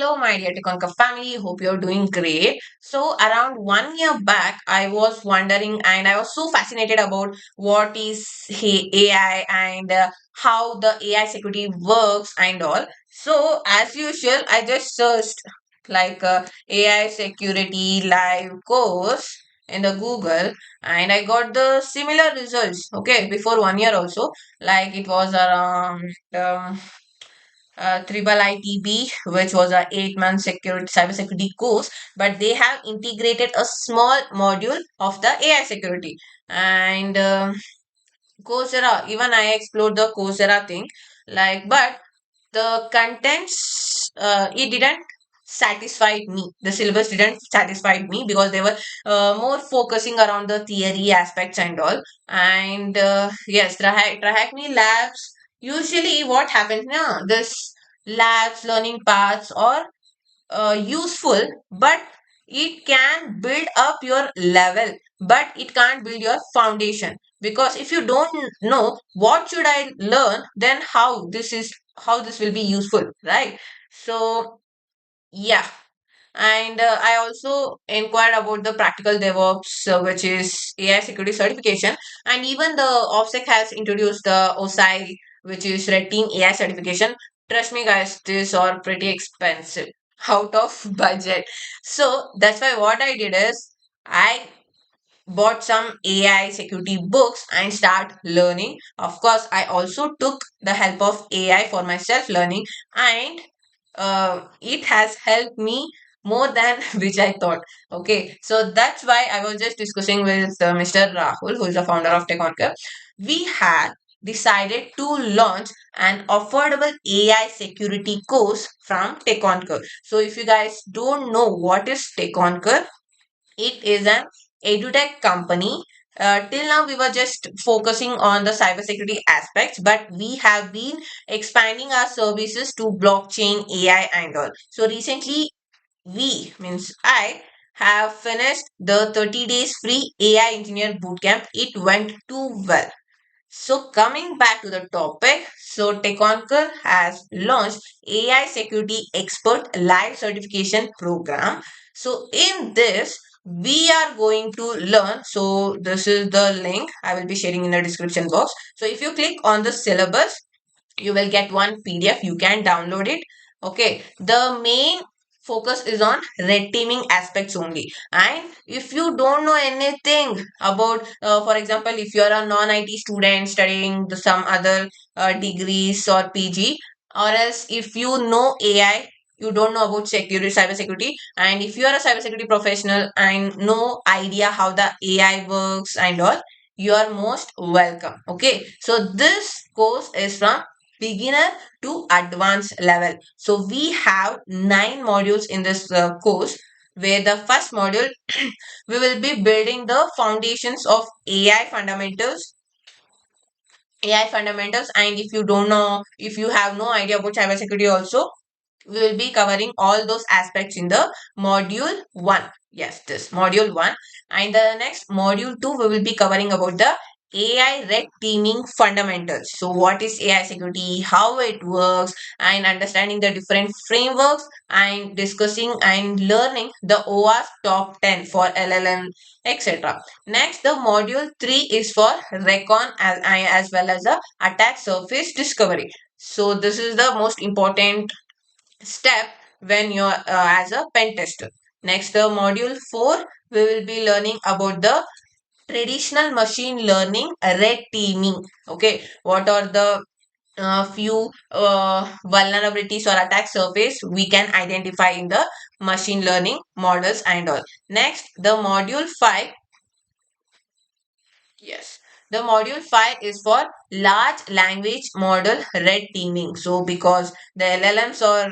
Hello, my dear Techonquer family. Hope you're doing great. So, around 1 year back, I was wondering and I was so fascinated about what is AI and how the AI security works and all. So, as usual, I just searched AI security live course in the Google and I got the similar results. Okay, before 1 year also, like it was around. Triple ITB, which was a 8 month security cybersecurity course, but they have integrated a small module of the AI security. And Coursera, even I explored the Coursera thing, but the contents, it didn't satisfy me. The syllabus didn't satisfy me because they were more focusing around the theory aspects and all. And yes, Trahacme labs. Usually, what happens now? This labs, learning paths, or useful, but it can build up your level, but it can't build your foundation. Because if you don't know what should I learn, then how this will be useful, right? So yeah. And I also inquired about the practical DevOps, which is AI security certification. And even the OffSec has introduced the OSI, which is Red Team AI certification. Trust me, guys, these are pretty expensive, out of budget. So that's why what I did is I bought some AI security books and start learning. Of course, I also took the help of AI for my self learning, and it has helped me more than which I thought. Okay, so that's why I was just discussing with Mr. Rahul, who is the founder of Techonquer. We had decided to launch an affordable AI security course from Techonquer. So if you guys don't know what is Techonquer, it is an edutech company. Till now, we were just focusing on the cybersecurity aspects, but we have been expanding our services to blockchain, AI, and all. So recently, we means I have finished the 30 days free AI engineer bootcamp. It went too well. So coming back to the topic, so Techonquer has launched AI Security Expert Live Certification Program. So in this, we are going to learn. So this is the link I will be sharing in the description box. So if you click on the syllabus, you will get one PDF. You can download it. Okay, the main focus is on red teaming aspects only. And if you don't know anything about, for example, if you're a non-IT student studying some other degrees or PG, or else if you know AI, you don't know about security, cybersecurity, and if you are a cybersecurity professional and no idea how the AI works and all, you are most welcome. Okay, so this course is from beginner to advanced level. So we have 9 modules in this course, where the first module we will be building the foundations of AI fundamentals. And if you don't know, if you have no idea about cybersecurity also, we will be covering all those aspects in the module 1. Yes, this module 1. And the next module 2, we will be covering about the AI red teaming fundamentals. So what is AI security, how it works, and understanding the different frameworks, and discussing and learning the OWASP top 10 for LLM, etc. Next, the module 3 is for recon as well as the attack surface discovery. So this is the most important step when you're as a pen tester. Next, the module 4, we will be learning about the traditional machine learning red teaming. Okay, what are the few vulnerabilities or attack surface we can identify in the machine learning models and all. Next, the module 5. Yes. The module 5 is for large language model red teaming. So because the LLMs are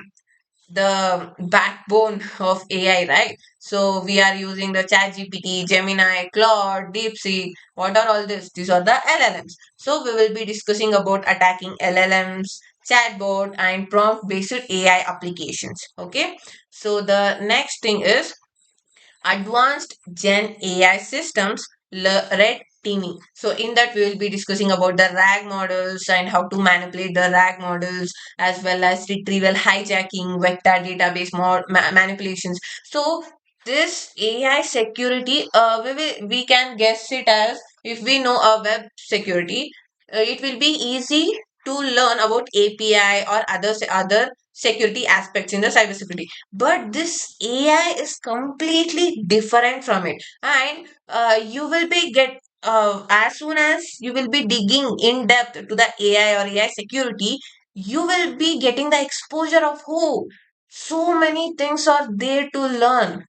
the backbone of AI, right? So we are using the ChatGPT, Gemini, Claude, DeepSeek. What are all this? These are the LLMs. So we will be discussing about attacking LLMs, chatbot, and prompt-based AI applications. Okay. So the next thing is advanced Gen AI systems, red teaming. So in that we will be discussing about the RAG models and how to manipulate the RAG models, as well as retrieval hijacking, vector database manipulations. So this AI security, we can guess it as, if we know a web security, it will be easy to learn about API or other security aspects in the cybersecurity. But this AI is completely different from it, and you will be get as soon as you will be digging in depth to the AI or AI security, you will be getting the exposure of who so many things are there to learn,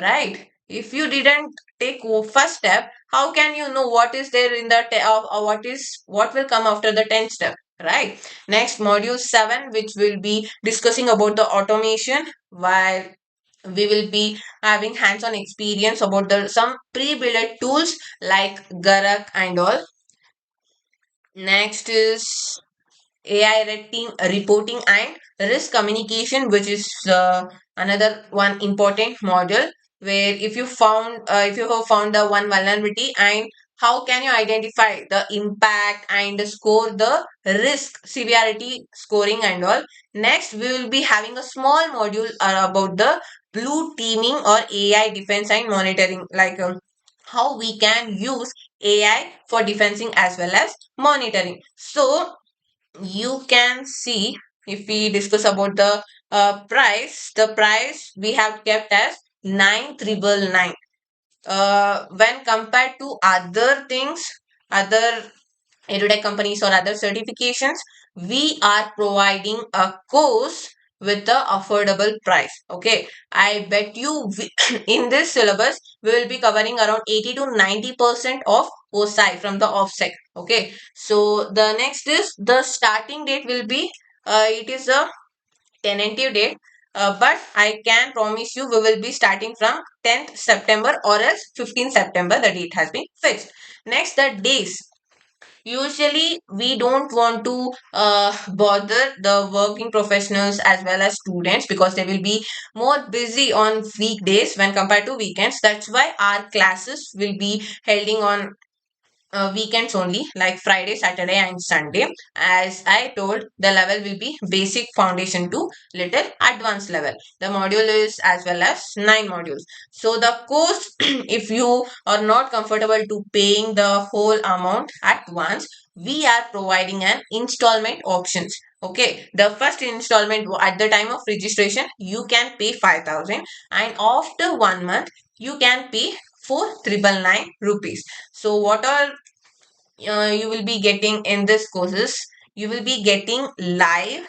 right? If you didn't take first step, how can you know what is there in the what will come after the 10th step, right? Next, module 7, which will be discussing about the automation, while we will be having hands-on experience about the some pre-built tools like Garak and all. Next is AI red team reporting and risk communication, which is another one important module, where if you have found the one vulnerability, and how can you identify the impact and score the risk severity scoring and all. Next, we will be having a small module about the blue teaming or AI defense and monitoring, like how we can use AI for defensing as well as monitoring. So you can see, if we discuss about the the price we have kept as 9,999. When compared to other things, other edutech companies or other certifications, we are providing a course with the affordable price. Okay, I bet you in this syllabus we will be covering around 80 to 90% of OSI from the offset. Okay, so the next is the starting date will be it is a tentative date, but I can promise you we will be starting from 10th September or else 15th September. The date has been fixed. Next, the days. Usually, we don't want to bother the working professionals as well as students, because they will be more busy on weekdays when compared to weekends. That's why our classes will be holding on weekends only, like Friday, Saturday, and Sunday. As I told, the level will be basic foundation to little advanced level. The module is as well as 9 modules. So the course, if you are not comfortable to paying the whole amount at once, we are providing an installment options. Okay, the first installment at the time of registration you can pay 5,000, and after 1 month you can pay 4,999 rupees. So what are you will be getting in this courses? You will be getting live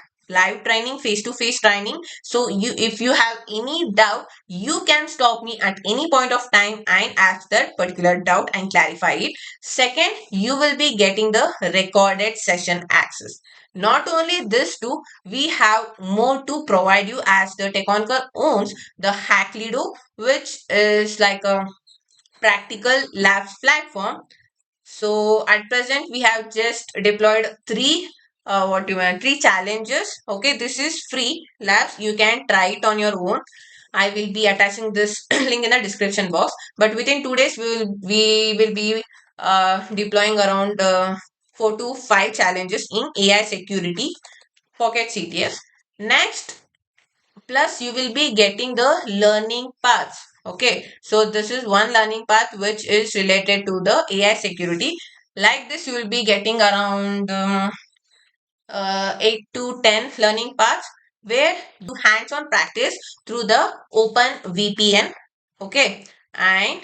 training, face to face training. So you, if you have any doubt, you can stop me at any point of time and ask that particular doubt and clarify it. Second, you will be getting the recorded session access. Not only this too, we have more to provide you, as the Techonquer owns the Hacklido, which is like a practical labs platform. So at present we have just deployed three challenges. Okay, this is free labs. You can try it on your own. I will be attaching this link in the description box. But within 2 days we will be deploying around 4 to 5 challenges in AI security pocket CTS. Next, plus you will be getting the learning paths. Okay, so this is one learning path which is related to the AI security. Like this, you will be getting around 8 to 10 learning paths, where you hands-on practice through the open VPN. Okay, and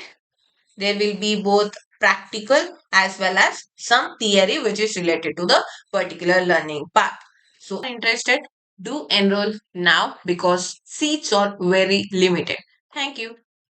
there will be both practical as well as some theory which is related to the particular learning path. So interested, do enroll now, because seats are very limited. Thank you.